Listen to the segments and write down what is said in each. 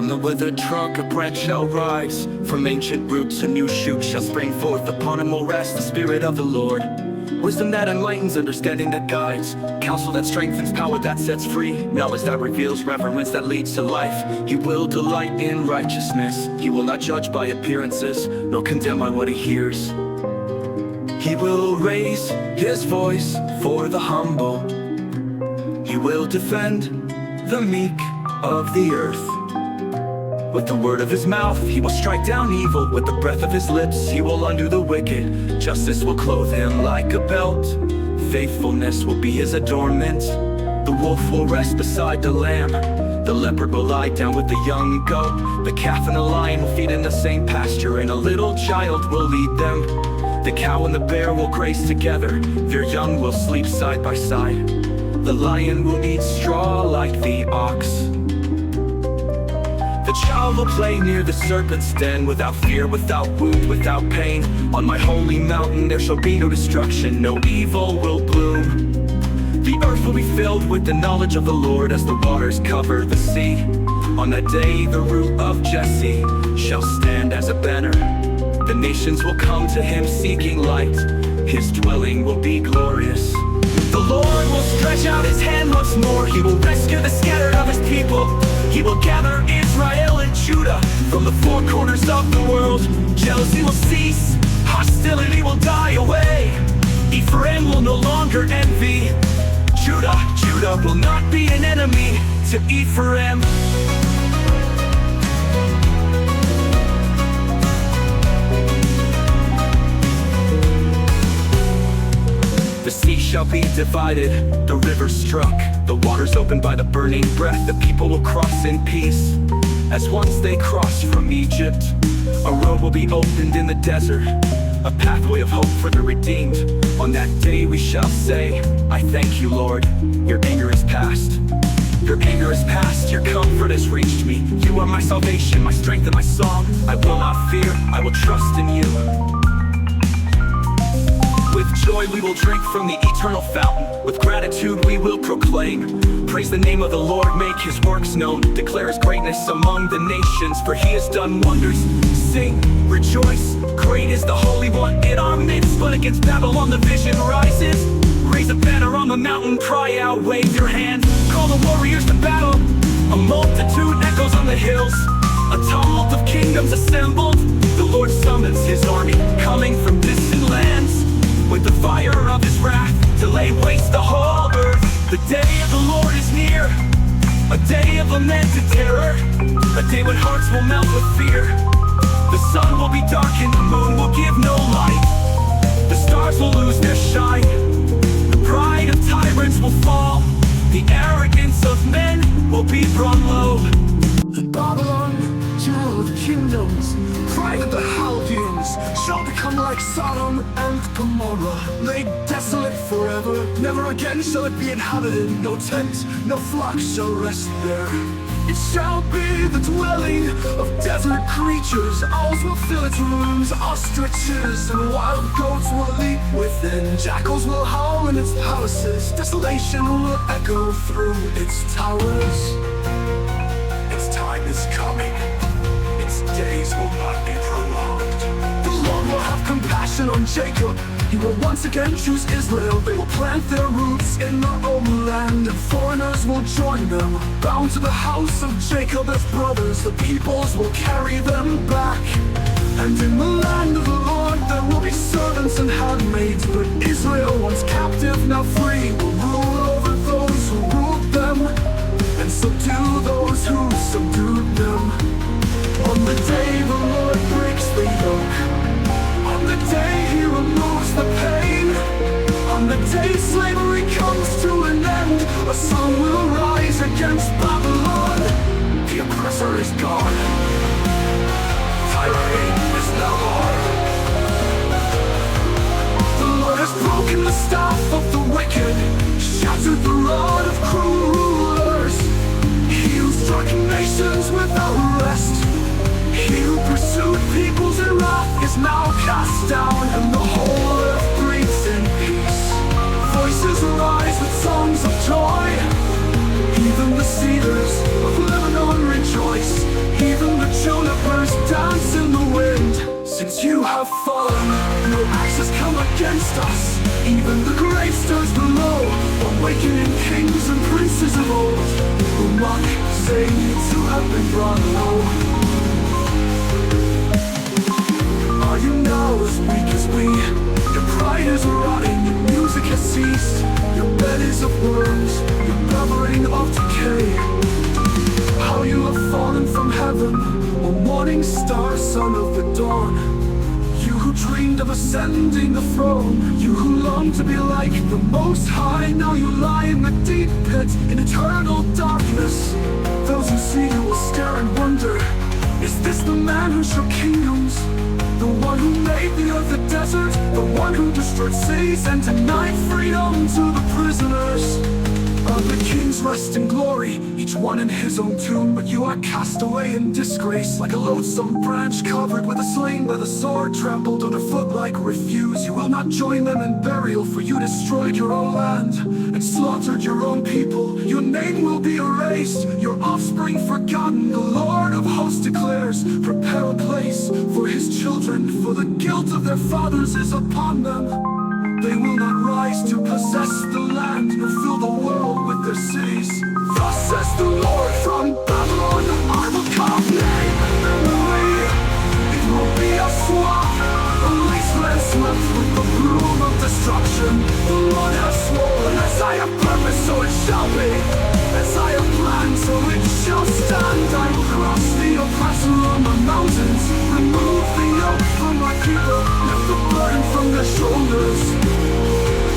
From the withered trunk a branch shall rise, from ancient roots a new shoot shall spring forth. Upon him will rest the Spirit of the Lord, wisdom that enlightens, understanding that guides, counsel that strengthens, power that sets free, knowledge that reveals, reverence that leads to life. He will delight in righteousness. He will not judge by appearances, nor condemn by what he hears. He will raise his voice for the humble. He will defend the meek of the earth. With the word of his mouth he will strike down evil. With the breath of his lips he will undo the wicked. Justice will clothe him like a belt. Faithfulness will be his adornment. The wolf will rest beside the lamb. The leopard will lie down with the young goat. The calf and the lion will feed in the same pasture, and a little child will lead them. The cow and the bear will graze together. Their young will sleep side by side. The lion will eat straw like the ox. The child will play near the serpent's den, without fear, without wound, without pain. On my holy mountain there shall be no destruction, no evil will bloom. The earth will be filled with the knowledge of the Lord, as the waters cover the sea. On that day the root of Jesse shall stand as a banner. The nations will come to him seeking light. His dwelling will be glorious. The Lord will stretch out his hand once more. He will rescue the scattered of his people. He will gather Israel and Judah from the four corners of the world. Jealousy will cease, hostility will die away. Ephraim will no longer envy Judah. Judah will not be an enemy to Ephraim. The sea shall be divided, the river struck, the waters opened by the burning breath. The people will cross in peace, as once they crossed from Egypt. A road will be opened in the desert, a pathway of hope for the redeemed. On that day we shall say, I thank you, Lord, your anger is past. Your anger is past, your comfort has reached me. You are my salvation, my strength and my song. I will not fear, I will trust in you. With joy we will drink from the eternal fountain. With gratitude we will proclaim. Praise the name of the Lord, make his works known. Declare his greatness among the nations, for he has done wonders. Sing, rejoice, great is the Holy One in our midst. But against Babylon the vision rises. Raise a banner on the mountain, cry out, wave your hand. Call the warriors to battle. A multitude echoes on the hills. A tumult of kingdoms assembled. The Lord summons his army, coming from distant lands, with the fire of his wrath to lay waste the whole earth. The day of the Lord is near, a day of lamented terror, a day when hearts will melt with fear. The sun will be darkened, the moon will give no light. The stars will lose their shine. The pride of tyrants will fall. The arrogance of men will be brought low. Babylon, jewel of kingdoms, pride of the Chaldeans, shall become like Sodom and Gomorrah, laid desolate forever. Never again shall it be inhabited. No tent, no flock shall rest there. It shall be the dwelling of desert creatures. Owls will fill its rooms, ostriches and wild goats will leap within. Jackals will howl in its palaces. Desolation will echo through its towers. Its time is coming. Its days will not be prolonged. The Lord will have compassion on Jacob. He will once again choose Israel. They will plant their roots in their own land, and foreigners will join them. Bound to the house of Jacob as brothers, the peoples will carry them back. And in the land of the Lord there will be servants and handmaids. But Israel, once captive, now free, will rule over those who ruled them, and subdue those who subdued them. On the day the Lord breaks the yoke, on the day he removes the pain, on the day slavery comes to an end, a song will rise against Babylon. The oppressor is gone. Tyranny is no more. The Lord has broken the staff of the wicked, shattered the rod of cruel rulers. He who struck nations without rest, he who pursued peoples in wrath, is now cast down, and the whole earth breathes in peace. Voices rise with songs of joy. Even the cedars of Lebanon rejoice. He You have fallen, no axes come against us. Even the grave stirs below, awakening kings and princes of old, who mock, saying to have been brought low. Are you now as weak as we? Your pride is rotting, your music has ceased. Your bed is of worms, your covering of decay. How you have fallen from heaven, a morning star, son of the dawn. You who dreamed of ascending the throne, you who longed to be like the Most High, now you lie in the deep pit in eternal darkness. Those who see you will stare and wonder, is this the man who shook kingdoms? The one who made the earth a desert, the one who destroyed cities and denied freedom to the prisoners. The kings rest in glory, each one in his own tomb, but you are cast away in disgrace, like a loathsome branch covered with a slain by the sword, trampled underfoot like refuse. You will not join them in burial, for you destroyed your own land and slaughtered your own people. Your name will be erased, your offspring forgotten. The Lord of hosts declares, prepare a place for his children, for the guilt of their fathers is upon them. They will not rise to possess the land, nor fill the world with their cities. Thus says the Lord, from Babylon I will come. Nay, memory, it will be a swamp, a wasteland swept with the broom of destruction. The Lord has sworn, as I have purposed, so it shall be. As I have planned, so it shall stand. I will crush the oppressor on the mountains, remove the yoke from my people, lift the burden from their shoulders.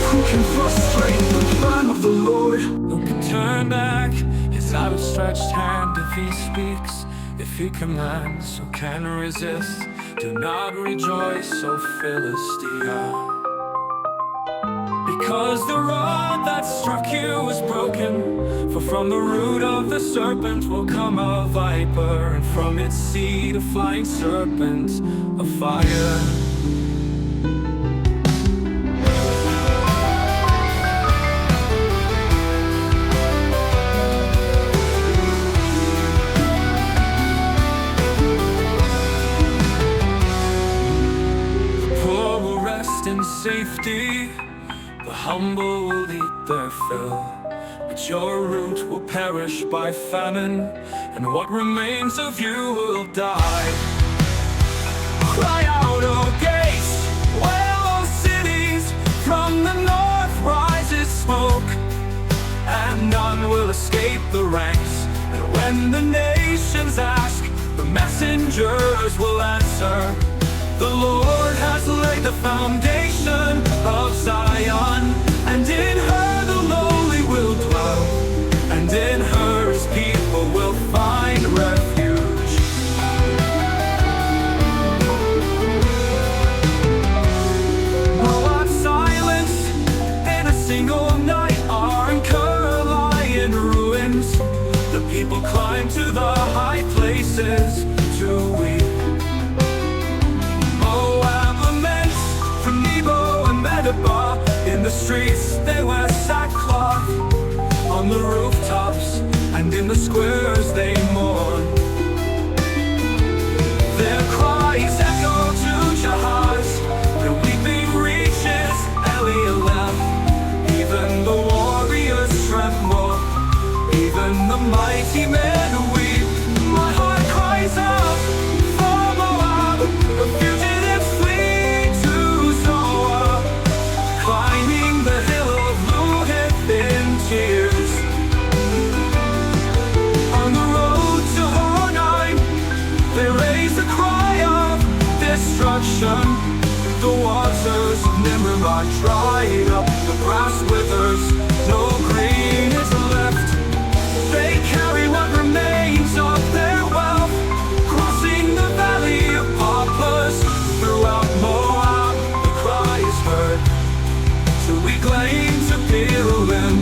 Who can frustrate the plan of the Lord? Who can turn back his outstretched hand if he speaks? If he commands, who can resist? Do not rejoice, O Philistia, because the rod that struck you is broken. For from the root of the serpent will come a viper, and from its seed a flying serpent of fire. In safety, the humble will eat their fill, but your root will perish by famine, and what remains of you will die. Cry out, O gates, wail, O cities, from the north rises smoke, and none will escape the ranks. And when the nations ask, the messengers will answer, the Lord has laid the foundation of Zion, and in her the lowly will dwell, and in her his people will find refuge. Moab's silence in a single night, are incurred lie in ruins. The people climb to the high places to weep. In the streets they wear sackcloth, on the rooftops and in the squares they mourn. Their cries echo to Jahaz, their weeping reaches Elielem. Even the warriors tremble, even the mighty men weep. My heart cries out for Moab, the fugitives flee to Zoar, climbing the hill of Luhith in tears. On the road to Horonaim, they raise a cry of destruction. The waters of Nimrim are dried up, the grass withers, no green is left. They carry what remains of their wealth, crossing the valley of poplars. Throughout Moab the cry is heard, till we claim to Pirulim.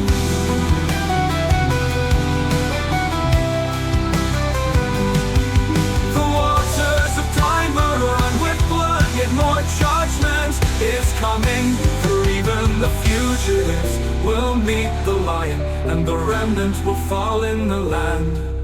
The waters of time are run with blood, yet more judgment is coming. For even the fugitives will meet the lion, and the remnant will fall in the land.